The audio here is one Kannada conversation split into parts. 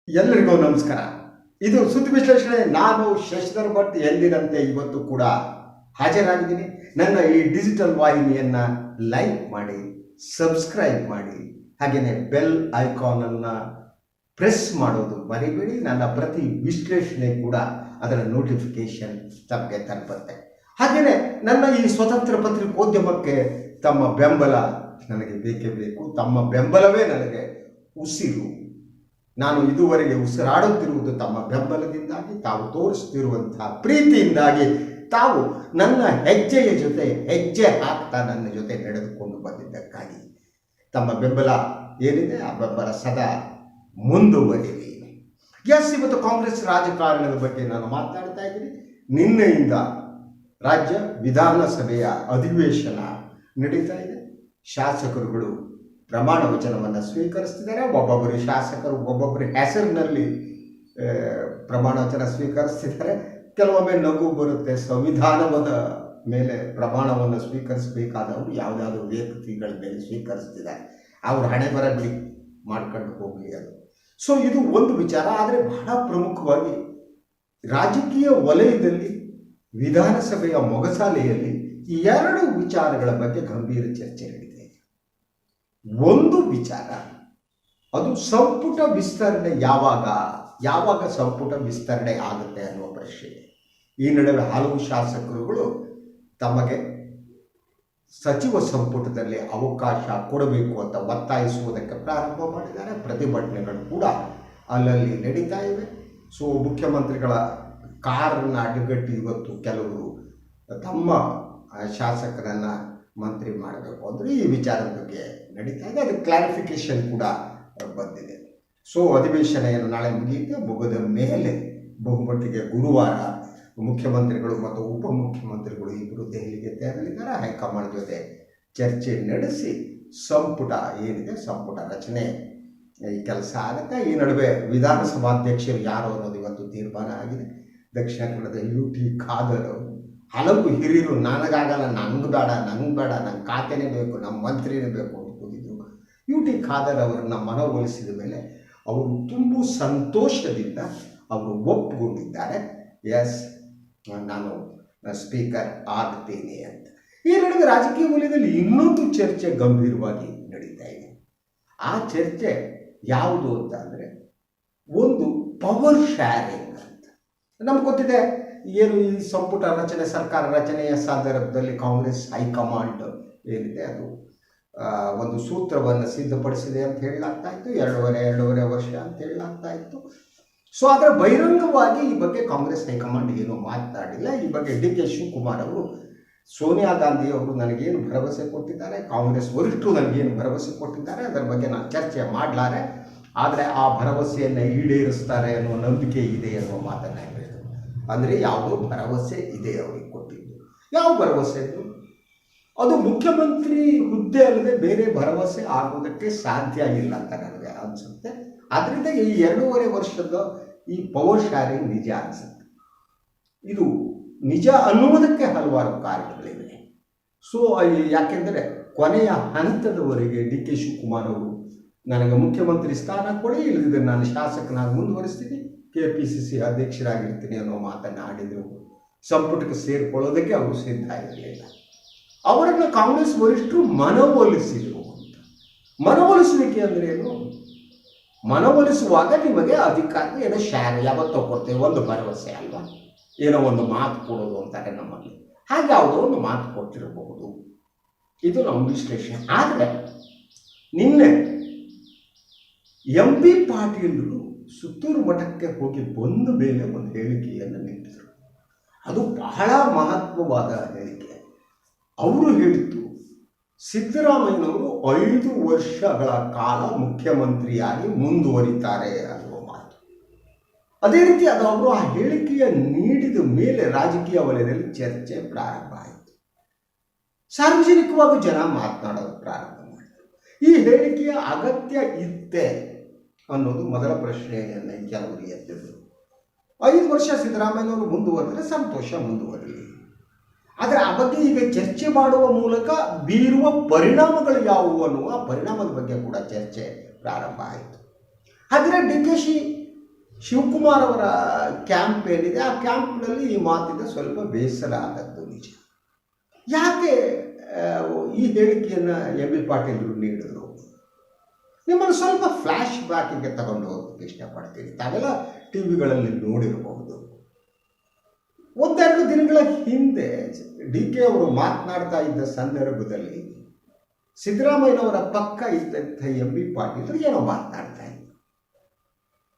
ಎಲ್ಲರಿಗೂ ನಮಸ್ಕಾರ. ಇದು ಸುದ್ದಿ ವಿಶ್ಲೇಷಣೆ. ನಾನು ಶಶಿಧರ್ ಭಟ್ ಎಂದಿನಂತೆ ಇವತ್ತು ಕೂಡ ಹಾಜರಾಗಿದ್ದೀನಿ. ನನ್ನ ಈ ಡಿಜಿಟಲ್ ವಾಹಿನಿಯನ್ನು ಲೈಕ್ ಮಾಡಿ, ಸಬ್ಸ್ಕ್ರೈಬ್ ಮಾಡಿ, ಹಾಗೆಯೇ ಬೆಲ್ ಐಕಾನನ್ನು ಪ್ರೆಸ್ ಮಾಡೋದು ಮರಿಬೇಡಿ. ನನ್ನ ಪ್ರತಿ ವಿಶ್ಲೇಷಣೆ ಕೂಡ ಅದರ ನೋಟಿಫಿಕೇಶನ್ ತಮಗೆ ತಲುಪುತ್ತೆ. ಹಾಗೆಯೇ ನನ್ನ ಈ ಸ್ವತಂತ್ರ ಪತ್ರಿಕೋದ್ಯಮಕ್ಕೆ ತಮ್ಮ ಬೆಂಬಲ ನನಗೆ ಬೇಕೇ ಬೇಕು. ತಮ್ಮ ಬೆಂಬಲವೇ ನನಗೆ ಉಸಿರು. ನಾನು ಇದುವರೆಗೆ ಉಸಿರಾಡುತ್ತಿರುವುದು ತಮ್ಮ ಬೆಂಬಲದಿಂದಾಗಿ, ತಾವು ತೋರಿಸ್ತಿರುವಂತಹ ಪ್ರೀತಿಯಿಂದಾಗಿ, ತಾವು ನನ್ನ ಹೆಜ್ಜೆಯ ಜೊತೆ ಹೆಜ್ಜೆ ಹಾಕ್ತಾ ನನ್ನ ಜೊತೆ ನಡೆದುಕೊಂಡು ಬಂದಿದ್ದಕ್ಕಾಗಿ. ತಮ್ಮ ಬೆಂಬಲ ಏನಿದೆ ಆ ಬೆಂಬಲ ಸದಾ ಮುಂದುವರಿಲಿ. ಇವತ್ತು ಕಾಂಗ್ರೆಸ್ ರಾಜಕಾರಣದ ಬಗ್ಗೆ ನಾನು ಮಾತನಾಡ್ತಾ ಇದ್ದೀನಿ. ನಿನ್ನೆಯಿಂದ ರಾಜ್ಯ ವಿಧಾನಸಭೆಯ ಅಧಿವೇಶನ ನಡೀತಾ ಇದೆ. ಶಾಸಕರುಗಳು ಪ್ರಮಾಣ ವಚನವನ್ನು ಸ್ವೀಕರಿಸ್ತಿದ್ದಾರೆ. ಒಬ್ಬೊಬ್ಬರು ಶಾಸಕರು ಒಬ್ಬೊಬ್ಬರ ಹೆಸರಿನಲ್ಲಿ ಪ್ರಮಾಣ ವಚನ ಸ್ವೀಕರಿಸ್ತಿದ್ದಾರೆ. ಕೆಲವೊಮ್ಮೆ ನಗು ಬರುತ್ತೆ. ಸಂವಿಧಾನದ ಮೇಲೆ ಪ್ರಮಾಣವನ್ನು ಸ್ವೀಕರಿಸಬೇಕಾದವರು ಯಾವುದಾದ್ರೂ ವ್ಯಕ್ತಿಗಳ ಮೇಲೆ ಸ್ವೀಕರಿಸ್ತಿದ್ದಾರೆ. ಅವರು ಹಣೆ ಬರ ಬಿಡಿ ಮಾಡ್ಕೊಂಡು ಹೋಗಲಿ ಅದು. ಸೊ ಇದು ಒಂದು ವಿಚಾರ. ಆದರೆ ಬಹಳ ಪ್ರಮುಖವಾಗಿ ರಾಜಕೀಯ ವಲಯದಲ್ಲಿ ವಿಧಾನಸಭೆಯ ಮೊಗಸಾಲೆಯಲ್ಲಿ ಈ ಎರಡು ವಿಚಾರಗಳ ಬಗ್ಗೆ ಗಂಭೀರ ಚರ್ಚೆ ನಡೀತಿದೆ. ಒಂದು ವಿಚಾರ, ಅದು ಸಂಪುಟ ವಿಸ್ತರಣೆ ಯಾವಾಗ ಸಂಪುಟ ವಿಸ್ತರಣೆ ಆಗುತ್ತೆ ಅನ್ನುವ ಪ್ರಶ್ನೆ. ಈ ನಡುವೆ ಹಲವು ಶಾಸಕರುಗಳು ತಮಗೆ ಸಚಿವ ಸಂಪುಟದಲ್ಲಿ ಅವಕಾಶ ಕೊಡಬೇಕು ಅಂತ ಒತ್ತಾಯಿಸುವುದಕ್ಕೆ ಪ್ರಾರಂಭ ಮಾಡಿದ್ದಾರೆ. ಪ್ರತಿಭಟನೆಗಳು ಕೂಡ ಅಲ್ಲಲ್ಲಿ ನಡೀತಾ ಇವೆ. ಸೊ ಮುಖ್ಯಮಂತ್ರಿಗಳ ಕಾರನ್ನು ಅಡ್ಡಗಟ್ಟಿ ಇವತ್ತು ಕೆಲವರು ತಮ್ಮ ಶಾಸಕರನ್ನು ಮಂತ್ರಿ ಮಾಡಬೇಕು ಅಂದರೆ ಈ ವಿಚಾರದ ಬಗ್ಗೆ ನಡೀತಾ ಇದೆ. ಅದು ಕ್ಲಾರಿಫಿಕೇಶನ್ ಕೂಡ ಬಂದಿದೆ. ಸೊ ಅಧಿವೇಶನ ಏನು ನಾಳೆ ಮುಗಿಯುತ್ತೆ. ಮುಗಿದ ಮೇಲೆ ಬಹುಮಟ್ಟಿಗೆ ಗುರುವಾರ ಮುಖ್ಯಮಂತ್ರಿಗಳು ಮತ್ತು ಉಪಮುಖ್ಯಮಂತ್ರಿಗಳು ಇಬ್ಬರು ದೆಹಲಿಗೆ ತೆರಳಿದ್ದಾರೆ. ಹೈಕಮಾಂಡ್ ಜೊತೆ ಚರ್ಚೆ ನಡೆಸಿ ಸಂಪುಟ ಏನಿದೆ ಸಂಪುಟ ರಚನೆ ಈ ಕೆಲಸ ಆಗುತ್ತೆ. ಈ ನಡುವೆ ವಿಧಾನಸಭಾಧ್ಯಕ್ಷರು ಯಾರು ಅನ್ನೋದು ಇವತ್ತು ತೀರ್ಮಾನ ಆಗಿದೆ. ದಕ್ಷಿಣ ಕನ್ನಡದ UT ಖಾದರ್ ಅವರು ಹಲವು ಹಿರಿಯರು ನನಗಾಗಲ್ಲ, ನಂಗೆ ಬೇಡ, ನನ್ನ ಖಾತೆನೇ ಬೇಕು, ನಮ್ಮ ಮಂತ್ರಿನೇ ಬೇಕು ಅಂತ ಕೂತಿದ್ರು. UT ಖಾದರ್ ಅವರನ್ನ ಮನವೊಲಿಸಿದ ಮೇಲೆ ಅವರು ತುಂಬ ಸಂತೋಷದಿಂದ ಅವರು ಒಪ್ಪಿಕೊಂಡಿದ್ದಾರೆ. ಎಸ್, ನಾನು ಸ್ಪೀಕರ್ ಆಗ್ತೇನೆ ಅಂತ. ಈ ನಡುವೆ ರಾಜಕೀಯ ವಲಯದಲ್ಲಿ ಇನ್ನೊಂದು ಚರ್ಚೆ ಗಂಭೀರವಾಗಿ ನಡೀತಾ ಇದೆ. ಆ ಚರ್ಚೆ ಯಾವುದು ಅಂತ ಅಂದರೆ ಒಂದು ಪವರ್ ಶೇರಿಂಗ್ ಅಂತ. ನಮ್ಗೆ ಗೊತ್ತಿದೆ ಏನು ಈ ಸಂಪುಟ ರಚನೆ, ಸರ್ಕಾರ ರಚನೆಯ ಸಂದರ್ಭದಲ್ಲಿ ಕಾಂಗ್ರೆಸ್ ಹೈಕಮಾಂಡ್ ಏನಿದೆ ಅದು ಒಂದು ಸೂತ್ರವನ್ನು ಸಿದ್ಧಪಡಿಸಿದೆ ಅಂತ ಹೇಳಲಾಗ್ತಾ ಇತ್ತು. ಎರಡೂವರೆ ವರ್ಷ ಅಂತ ಹೇಳಲಾಗ್ತಾ ಇತ್ತು. ಸೊ ಅದರ ಬಹಿರಂಗವಾಗಿ ಈ ಬಗ್ಗೆ ಕಾಂಗ್ರೆಸ್ ಹೈಕಮಾಂಡ್ ಏನೂ ಮಾತನಾಡಿಲ್ಲ. ಈ ಬಗ್ಗೆ DK ಶಿವಕುಮಾರ್ ಅವರು ಸೋನಿಯಾ ಗಾಂಧಿ ಅವರು ನನಗೇನು ಭರವಸೆ ಕೊಟ್ಟಿದ್ದಾರೆ, ಕಾಂಗ್ರೆಸ್ ವರಿಷ್ಠರು ನನಗೇನು ಭರವಸೆ ಕೊಟ್ಟಿದ್ದಾರೆ, ಅದರ ಬಗ್ಗೆ ನಾನು ಚರ್ಚೆ ಮಾಡಲಾರೆ, ಆದರೆ ಆ ಭರವಸೆಯನ್ನು ಈಡೇರಿಸ್ತಾರೆ ಅನ್ನೋ ನಂಬಿಕೆ ಇದೆ ಅನ್ನೋ ಮಾತನ್ನು ಹೇಳಿದರು. ಅಂದರೆ ಯಾವುದೋ ಭರವಸೆ ಇದೆ ಅವರಿಗೆ ಕೊಟ್ಟಿದ್ದು. ಯಾವ ಭರವಸೆ ಇದು? ಅದು ಮುಖ್ಯಮಂತ್ರಿ ಹುದ್ದೆ ಅಲ್ಲದೆ ಬೇರೆ ಭರವಸೆ ಆಗೋದಕ್ಕೆ ಸಾಧ್ಯ ಇಲ್ಲ ಅಂತ ನನಗೆ ಅನಿಸುತ್ತೆ. ಆದ್ದರಿಂದ ಈ 2.5 ವರ್ಷದ ಈ ಪವರ್ ಶೇರಿಂಗ್ ನಿಜ ಅನಿಸುತ್ತೆ. ಇದು ನಿಜ ಅನ್ನುವುದಕ್ಕೆ ಹಲವಾರು ಕಾರಣಗಳಿವೆ. ಸೊ ಯಾಕೆಂದರೆ ಕೊನೆಯ ಹಂತದವರೆಗೆ DK ಶಿವಕುಮಾರ್ ಅವರು ನನಗೆ ಮುಖ್ಯಮಂತ್ರಿ ಸ್ಥಾನ ಕೊಡಿ, ಇಲ್ಲದಿದ್ದರೆ ನಾನು ಶಾಸಕನಾಗಿ ಮುಂದುವರಿಸ್ತೀನಿ, KPCC ಅಧ್ಯಕ್ಷರಾಗಿರ್ತೀನಿ ಅನ್ನೋ ಮಾತನ್ನು ಆಡಿದರು. ಸಂಪುಟಕ್ಕೆ ಸೇರಿಕೊಳ್ಳೋದಕ್ಕೆ ಅವರು ಸಿದ್ಧ ಇರಲಿಲ್ಲ. ಅವರನ್ನು ಕಾಂಗ್ರೆಸ್ ವರಿಷ್ಠರು ಮನವೊಲಿಸಿದರು ಅಂತ. ಮನವೊಲಿಸುವಿಕೆ ಅಂದರೆ ಏನು? ಮನವೊಲಿಸುವಾಗ ನಿಮಗೆ ಅಧಿಕಾರ ಏನೋ ಶೇರ್ ಯಾವತ್ತೋ ಕೊಡ್ತೇವೆ, ಒಂದು ಭರವಸೆ ಅಲ್ವಾ, ಏನೋ ಒಂದು ಮಾತು ಕೊಡೋದು ಅಂತಾರೆ ನಮ್ಮಲ್ಲಿ. ಹಾಗೆ ಯಾವುದೋ ಒಂದು ಮಾತು ಕೊಟ್ಟಿರಬಹುದು. ಇದು ನಮ್ಮ ವಿಶ್ಲೇಷಣೆ. ಆದರೆ ನಿನ್ನೆ MP ಪಾಟೀಲರು ಸುತ್ತೂರು ಮಠಕ್ಕೆ ಹೋಗಿ ಬಂದ ಮೇಲೆ ಒಂದು ಹೇಳಿಕೆಯನ್ನು ನೀಡಿದರು. ಅದು ಬಹಳ ಮಹತ್ವವಾದ ಹೇಳಿಕೆ. ಅವರು ಹೇಳಿದ್ದು ಸಿದ್ದರಾಮಯ್ಯನವರು 5 ವರ್ಷಗಳ ಕಾಲ ಮುಖ್ಯಮಂತ್ರಿಯಾಗಿ ಮುಂದುವರಿತಾರೆ ಅನ್ನುವ ಮಾತು. ಅದೇ ರೀತಿ ಅದು ಅವರು ಆ ಹೇಳಿಕೆಯ ನೀಡಿದ ಮೇಲೆ ರಾಜಕೀಯ ವಲಯದಲ್ಲಿ ಚರ್ಚೆ ಪ್ರಾರಂಭ ಆಯಿತು. ಸಾರ್ವಜನಿಕವಾಗಿ ಜನ ಮಾತನಾಡೋದು ಪ್ರಾರಂಭ ಮಾಡಿದರು. ಈ ಹೇಳಿಕೆಯ ಅಗತ್ಯ ಇತ್ತೆ ಅನ್ನೋದು ಮೊದಲ ಪ್ರಶ್ನೆಯನ್ನು ಕೆಲವರು ಎತ್ತಿದ್ರು. 5 ವರ್ಷ ಸಿದ್ದರಾಮಯ್ಯನವರು ಮುಂದುವರೆದರೆ ಸಂತೋಷ, ಮುಂದುವರಲಿ. ಆದರೆ ಆ ಬಗ್ಗೆ ಈಗ ಚರ್ಚೆ ಮಾಡುವ ಮೂಲಕ ಬೀರುವ ಪರಿಣಾಮಗಳು ಯಾವುವು ಅನ್ನುವ ಪರಿಣಾಮದ ಬಗ್ಗೆ ಕೂಡ ಚರ್ಚೆ ಪ್ರಾರಂಭ ಆಯಿತು. ಆದರೆ DK ಶಿವಕುಮಾರ್ ಅವರ ಕ್ಯಾಂಪ್ ಏನಿದೆ ಆ ಕ್ಯಾಂಪ್ನಲ್ಲಿ ಈ ಮಾತಿಂದ ಸ್ವಲ್ಪ ಬೇಸರ ಆದದ್ದು ನಿಜ. ಯಾಕೆ ಈ ಹೇಳಿಕೆಯನ್ನು ಎಂ ಬಿ ಪಾಟೀಲರು ನೀಡಿದ್ರು? ನಿಮ್ಮನ್ನು ಸ್ವಲ್ಪ ಫ್ಲ್ಯಾಶ್ ಬ್ಯಾಕಿಗೆ ತಗೊಂಡು ಹೋಗೋಕ್ಕೆ ಇಷ್ಟಪಡ್ತೀನಿ. ತಾವೆಲ್ಲ ಟಿ ವಿಗಳಲ್ಲಿ ನೋಡಿರಬಹುದು. ಒಂದೆರಡು ದಿನಗಳ ಹಿಂದೆ ಡಿ ಕೆ ಅವರು ಮಾತನಾಡ್ತಾ ಇದ್ದ ಸಂದರ್ಭದಲ್ಲಿ ಸಿದ್ದರಾಮಯ್ಯನವರ ಪಕ್ಕ ಇದ್ದಂಥ ಎಂ ಬಿ ಪಾಟೀಲರು ಏನೋ ಮಾತನಾಡ್ತಾ ಇದ್ರು.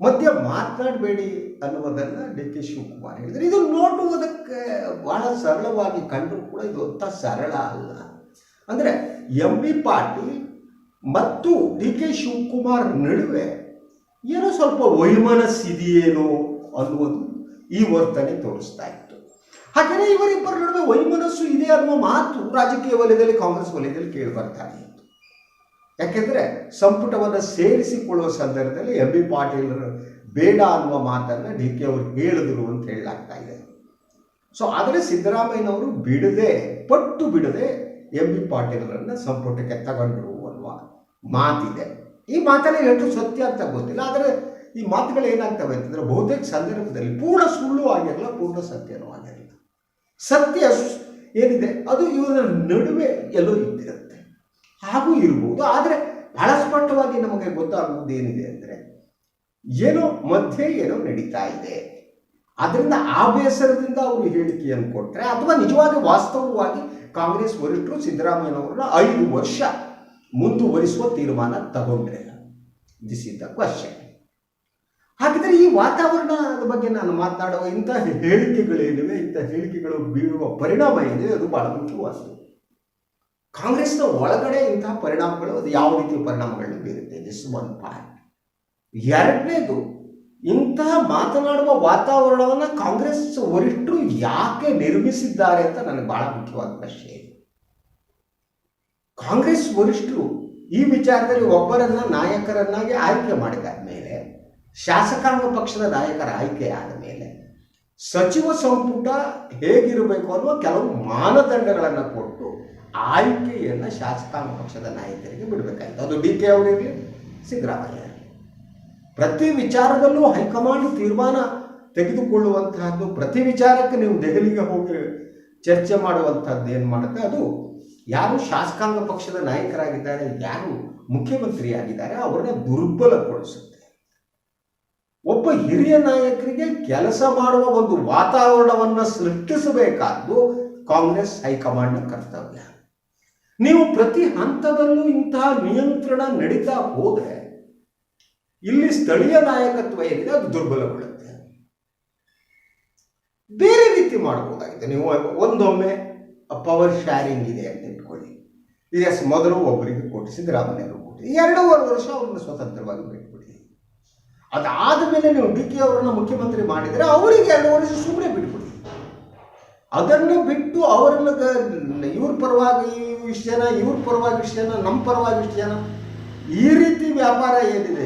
ಮಧ್ಯ ಮಾತನಾಡಬೇಡಿ ಅನ್ನುವುದನ್ನು ಡಿ ಕೆ ಶಿವಕುಮಾರ್ ಹೇಳಿದರು. ಇದು ನೋಡುವುದಕ್ಕೆ ಬಹಳ ಸರಳವಾಗಿ ಕಂಡರೂ ಕೂಡ ಇದು ಅಂಥ ಸರಳ ಅಲ್ಲ. ಅಂದರೆ ಎಂ ಬಿ ಪಾಟೀಲ್ ಮತ್ತು ಡಿ ಕೆ ಶಿವಕುಮಾರ್ ನಡುವೆ ಏನೋ ಸ್ವಲ್ಪ ವೈಮನಸ್ಸಿದೆಯೇನೋ ಅನ್ನುವುದು ಈ ವರ್ತನೆ ತೋರಿಸ್ತಾ ಇತ್ತು. ಹಾಗೆಯೇ ಇವರಿಬ್ಬರ ನಡುವೆ ವೈಮನಸ್ಸು ಇದೆ ಅನ್ನುವ ಮಾತು ರಾಜಕೀಯ ವಲಯದಲ್ಲಿ, ಕಾಂಗ್ರೆಸ್ ವಲಯದಲ್ಲಿ ಕೇಳಿ ಬರ್ತಾ ಇತ್ತು. ಯಾಕೆಂದರೆ ಸಂಪುಟವನ್ನು ಸೇರಿಸಿಕೊಳ್ಳುವ ಸಂದರ್ಭದಲ್ಲಿ ಎಂ ಬಿ ಪಾಟೀಲರು ಬೇಡ ಅನ್ನುವ ಮಾತನ್ನು ಡಿ ಕೆ ಅವರು ಹೇಳಿದರು ಅಂತ ಹೇಳಲಾಗ್ತಾ ಇದೆ. ಸೊ ಆದರೆ ಸಿದ್ದರಾಮಯ್ಯನವರು ಪಟ್ಟು ಬಿಡದೆ ಎಂ ಬಿ ಪಾಟೀಲರನ್ನು ಸಂಪುಟಕ್ಕೆ ತಗೊಂಡ್ರು ಅನ್ನುವ ಮಾತಿದೆ. ಈ ಮಾತಲ್ಲಿ ಎಷ್ಟು ಸತ್ಯ ಅಂತ ಗೊತ್ತಿಲ್ಲ. ಆದರೆ ಈ ಮಾತುಗಳು ಏನಾಗ್ತವೆ ಅಂತಂದರೆ ಬಹುತೇಕ ಸಂದರ್ಭದಲ್ಲಿ ಪೂರ್ಣ ಸುಳ್ಳು ಆಗಿರಲ್ಲ, ಪೂರ್ಣ ಸತ್ಯನೂ ಆಗಿರಲ್ಲ. ಸತ್ಯ ಏನಿದೆ ಅದು ಇವರ ನಡುವೆ ಎಲ್ಲೋ ಇದ್ದಿರುತ್ತೆ, ಹಾಗೂ ಇರ್ಬೋದು. ಆದರೆ ಬಹಳ ಸ್ಪಷ್ಟವಾಗಿ ನಮಗೆ ಗೊತ್ತಾಗುವುದು ಏನಿದೆ ಅಂದರೆ ಏನೋ ಮಧ್ಯೆ ಏನೋ ನಡೀತಾ ಇದೆ. ಅದರಿಂದ ಆ ಬೇಸರದಿಂದ ಅವರು ಹೇಳಿಕೆಯನ್ನು ಕೊಟ್ಟರೆ ಅಥವಾ ನಿಜವಾಗಿ ವಾಸ್ತವವಾಗಿ ಕಾಂಗ್ರೆಸ್ ವರಿಷ್ಠರು ಸಿದ್ದರಾಮಯ್ಯನವರನ್ನ 5 ವರ್ಷ ಮುಂದುವರಿಸುವ ತೀರ್ಮಾನ ತಗೊಂಡ್ರೆ? This is the question. ಹಾಗಿದ್ರೆ ಈ ವಾತಾವರಣದ ಬಗ್ಗೆ ನಾನು ಮಾತನಾಡುವ ಇಂಥ ಹೇಳಿಕೆಗಳೇನಿವೆ, ಇಂಥ ಹೇಳಿಕೆಗಳು ಬೀಳುವ ಪರಿಣಾಮ ಏನಿದೆ ಅದು ಬಹಳ ಮುಖ್ಯವಾದದ್ದು. ಕಾಂಗ್ರೆಸ್ನ ಒಳಗಡೆ ಇಂತಹ ಪರಿಣಾಮಗಳು ಅದು ಯಾವ ರೀತಿಯ ಪರಿಣಾಮಗಳನ್ನು ಬೀರುತ್ತೆ? This one part. ಎರಡನೇದು, ಇಂತಹ ಮಾತನಾಡುವ ವಾತಾವರಣವನ್ನು ಕಾಂಗ್ರೆಸ್ ವರಿಷ್ಠರು ಯಾಕೆ ನಿರ್ಮಿಸಿದ್ದಾರೆ ಅಂತ ನನಗೆ ಬಹಳ ಮುಖ್ಯವಾದ ಪ್ರಶ್ನೆ ಇದೆ. ಕಾಂಗ್ರೆಸ್ ವರಿಷ್ಠರು ಈ ವಿಚಾರದಲ್ಲಿ ಒಬ್ಬರನ್ನ ನಾಯಕರನ್ನಾಗಿ ಆಯ್ಕೆ ಮಾಡಿದ ಮೇಲೆ, ಶಾಸಕಾಂಗ ಪಕ್ಷದ ನಾಯಕರ ಆಯ್ಕೆ ಆದ ಮೇಲೆ ಸಚಿವ ಸಂಪುಟ ಹೇಗಿರಬೇಕು ಅನ್ನುವ ಕೆಲವು ಮಾನದಂಡಗಳನ್ನು ಕೊಟ್ಟು ಆಯ್ಕೆಯನ್ನು ಶಾಸಕಾಂಗ ಪಕ್ಷದ ನಾಯಕರಿಗೆ ಬಿಡಬೇಕಾಯಿತು. ಅದು ಡಿ ಕೆ ಅವರಿರಲಿ, ಸಿದ್ದರಾಮಯ್ಯ. ಪ್ರತಿ ವಿಚಾರದಲ್ಲೂ ಹೈಕಮಾಂಡ್ ತೀರ್ಮಾನ ತೆಗೆದುಕೊಳ್ಳುವಂತಹದ್ದು, ಪ್ರತಿ ವಿಚಾರಕ್ಕೆ ನೀವು ದೆಹಲಿಗೆ ಹೋಗಿ ಚರ್ಚೆ ಮಾಡುವಂಥದ್ದು ಏನು ಮಾಡುತ್ತೆ, ಅದು ಯಾರು ಶಾಸಕಾಂಗ ಪಕ್ಷದ ನಾಯಕರಾಗಿದ್ದಾರೆ, ಯಾರು ಮುಖ್ಯಮಂತ್ರಿಯಾಗಿದ್ದಾರೆ ಅವರನ್ನ ದುರ್ಬಲಗೊಳಿಸುತ್ತೆ. ಒಬ್ಬ ಹಿರಿಯ ನಾಯಕರಿಗೆ ಕೆಲಸ ಮಾಡುವ ಒಂದು ವಾತಾವರಣವನ್ನು ಸೃಷ್ಟಿಸಬೇಕಾದ್ದು ಕಾಂಗ್ರೆಸ್ ಹೈಕಮಾಂಡ್ನ ಕರ್ತವ್ಯ. ನೀವು ಪ್ರತಿ ಹಂತದಲ್ಲೂ ಇಂತಹ ನಿಯಂತ್ರಣ ನಡೀತಾ ಹೋದರೆ ಇಲ್ಲಿ ಸ್ಥಳೀಯ ನಾಯಕತ್ವ ಏನಿದೆ ಅದು ದುರ್ಬಲಗೊಳ್ಳುತ್ತೆ. ಬೇರೆ ರೀತಿ ಮಾಡಬಹುದಾಗಿದೆ. ನೀವು ಒಂದೊಮ್ಮೆ ಪವರ್ ಶೇರಿಂಗ್ ಇದೆ ಅಂತ ಇಟ್ಕೊಳ್ಳಿ. ಈಗ ಮೊದಲು ಒಬ್ಬರಿಗೆ ಕೊಟ್ಟು ಸಿದ್ದರಾಮಯ್ಯರು ಕೊಟ್ಟು 2.5 ವರ್ಷ ಅವ್ರನ್ನ ಸ್ವತಂತ್ರವಾಗಿ ಬಿಟ್ಬಿಡಿ. ಅದಾದ ಮೇಲೆ ನೀವು ಡಿ ಕೆ ಅವರನ್ನು ಮುಖ್ಯಮಂತ್ರಿ ಮಾಡಿದರೆ ಅವರಿಗೆ 2 ವರ್ಷ ಸುಮ್ಮನೆ ಬಿಟ್ಬಿಡಿ. ಅದನ್ನು ಬಿಟ್ಟು ಅವರನ್ನು ಇವ್ರ ಪರವಾಗಿ ಇಷ್ಟು ಜನ, ಇವ್ರ ಪರವಾಗಿ ಇಷ್ಟು ಜನ, ನಮ್ಮ ಪರವಾಗಿ ಇಷ್ಟು ಜನ, ಈ ರೀತಿ ವ್ಯಾಪಾರ ಏನಿದೆ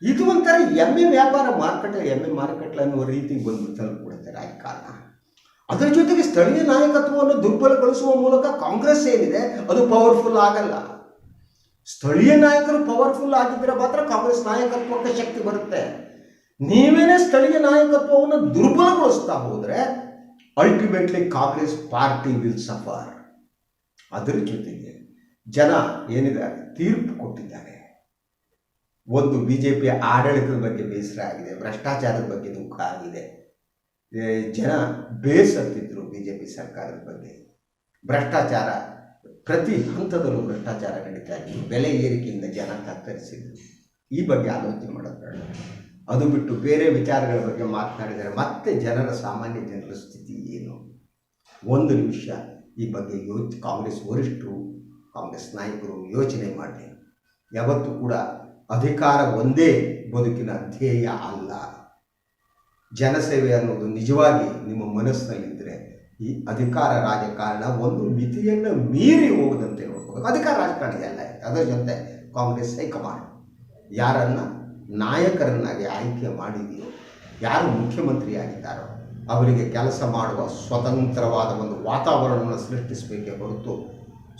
ಇದು ಒಂಥರ ಎಮ್ಮೆ ವ್ಯಾಪಾರ, ಎಮ್ಮೆ ಮಾರುಕಟ್ಟೆ ಅನ್ನುವ ರೀತಿಗೆ ಬಂದು ತಲುಪಿಬಿಡುತ್ತೆ ರಾಜಕಾರಣ. ಅದರ ಜೊತೆಗೆ ಸ್ಥಳೀಯ ನಾಯಕತ್ವವನ್ನು ದುರ್ಬಲಗೊಳಿಸುವ ಮೂಲಕ ಕಾಂಗ್ರೆಸ್ ಏನಿದೆ ಅದು ಪವರ್ಫುಲ್ ಆಗಲ್ಲ. ಸ್ಥಳೀಯ ನಾಯಕರು ಪವರ್ಫುಲ್ ಆಗಿದ್ದರೆ ಮಾತ್ರ ಕಾಂಗ್ರೆಸ್ ನಾಯಕತ್ವಕ್ಕೆ ಶಕ್ತಿ ಬರುತ್ತೆ. ನೀವೇನೇ ಸ್ಥಳೀಯ ನಾಯಕತ್ವವನ್ನು ದುರ್ಬಲಗೊಳಿಸ್ತಾ ಹೋದರೆ ultimately Congress party will suffer. ಅದರ ಜೊತೆಗೆ ಜನ ಏನಿದ್ದಾರೆ ತೀರ್ಪು ಕೊಟ್ಟಿದ್ದಾರೆ. ಒಂದು ಬಿಜೆಪಿಯ ಆಡಳಿತದ ಬಗ್ಗೆ ಬೇಸರ ಆಗಿದೆ, ಭ್ರಷ್ಟಾಚಾರದ ಬಗ್ಗೆ ದುಃಖ ಆಗಿದೆ. ಜನ ಬೇಸತ್ತಿದ್ರು ಬಿಜೆಪಿ ಸರ್ಕಾರದ ಬಗ್ಗೆ. ಭ್ರಷ್ಟಾಚಾರ ಪ್ರತಿ ಹಂತದಲ್ಲೂ ಭ್ರಷ್ಟಾಚಾರ ನಡೀತಾ ಇತ್ತು. ಬೆಲೆ ಏರಿಕೆಯಿಂದ ಜನ ತತ್ತರಿಸಿದ್ರು. ಈ ಬಗ್ಗೆ ಆಲೋಚನೆ ಮಾಡೋದು. ಅದು ಬಿಟ್ಟು ಬೇರೆ ವಿಚಾರಗಳ ಬಗ್ಗೆ ಮಾತನಾಡಿದರೆ ಮತ್ತೆ ಸಾಮಾನ್ಯ ಜನರ ಸ್ಥಿತಿ ಏನು? ಒಂದು ನಿಮಿಷ ಈ ಬಗ್ಗೆ ಕಾಂಗ್ರೆಸ್ ವರಿಷ್ಠರು, ಕಾಂಗ್ರೆಸ್ ನಾಯಕರು ಯೋಚನೆ ಮಾಡಿ. ಯಾವತ್ತೂ ಕೂಡ ಅಧಿಕಾರ ಒಂದೇ ಬದುಕಿನ ಧ್ಯೇಯ ಅಲ್ಲ. ಜನಸೇವೆ ಅನ್ನೋದು ನಿಜವಾಗಿ ನಿಮ್ಮ ಮನಸ್ಸಿನಲ್ಲಿದ್ದರೆ ಈ ಅಧಿಕಾರ ರಾಜಕಾರಣ ಒಂದು ಮಿತಿಯನ್ನು ಮೀರಿ ಹೋಗದಂತೆ ನೋಡ್ಕೋಬೇಕು. ಅಧಿಕಾರ ರಾಜಕಾರಣ ಎಲ್ಲ ಇದೆ. ಅದರ ಜೊತೆ ಕಾಂಗ್ರೆಸ್ ಹೈಕಮಾಂಡ್ ಯಾರನ್ನು ನಾಯಕರನ್ನಾಗಿ ಆಯ್ಕೆ ಮಾಡಿದೆಯೋ, ಯಾರು ಮುಖ್ಯಮಂತ್ರಿಯಾಗಿದ್ದಾರೋ ಅವರಿಗೆ ಕೆಲಸ ಮಾಡುವ ಸ್ವತಂತ್ರವಾದ ಒಂದು ವಾತಾವರಣವನ್ನು ಸೃಷ್ಟಿಸಬೇಕೇ ಹೊರತು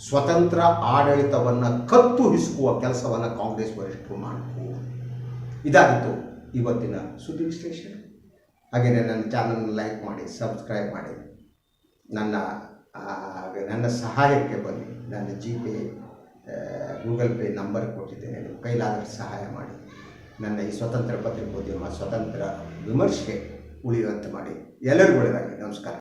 ಸ್ವತಂತ್ರ ಆಡಳಿತವನ್ನು ಕತ್ತು ಹಿಸುಕುವ ಕೆಲಸವನ್ನು ಕಾಂಗ್ರೆಸ್ ವರಿಷ್ಠರು ಮಾಡಬೇಕು. ಇದಾಗಿತ್ತು ಇವತ್ತಿನ ಸುದ್ದಿ ವಿಶ್ಲೇಷಣೆ. ಹಾಗೆಯೇ ನನ್ನ ಚಾನಲ್ನ ಲೈಕ್ ಮಾಡಿ, ಸಬ್ಸ್ಕ್ರೈಬ್ ಮಾಡಿ, ನನ್ನ ಸಹಾಯಕ್ಕೆ ಬನ್ನಿ. ನನ್ನ GPay, ಗೂಗಲ್ ಪೇ ನಂಬರ್ ಕೊಟ್ಟಿದ್ದೇನೆ. ನಿಮ್ಮ ಕೈಲಾದರೆ ಸಹಾಯ ಮಾಡಿ. ನನ್ನ ಈ ಸ್ವತಂತ್ರ ಪತ್ರಿಕೋದ್ಯಮ, ಸ್ವತಂತ್ರ ವಿಮರ್ಶೆ ಉಳಿಯುವಂತೆ ಮಾಡಿ. ಎಲ್ಲರಿಗೂ ಒಳ್ಳೆಯದಾಗಲಿ. ನಮಸ್ಕಾರ.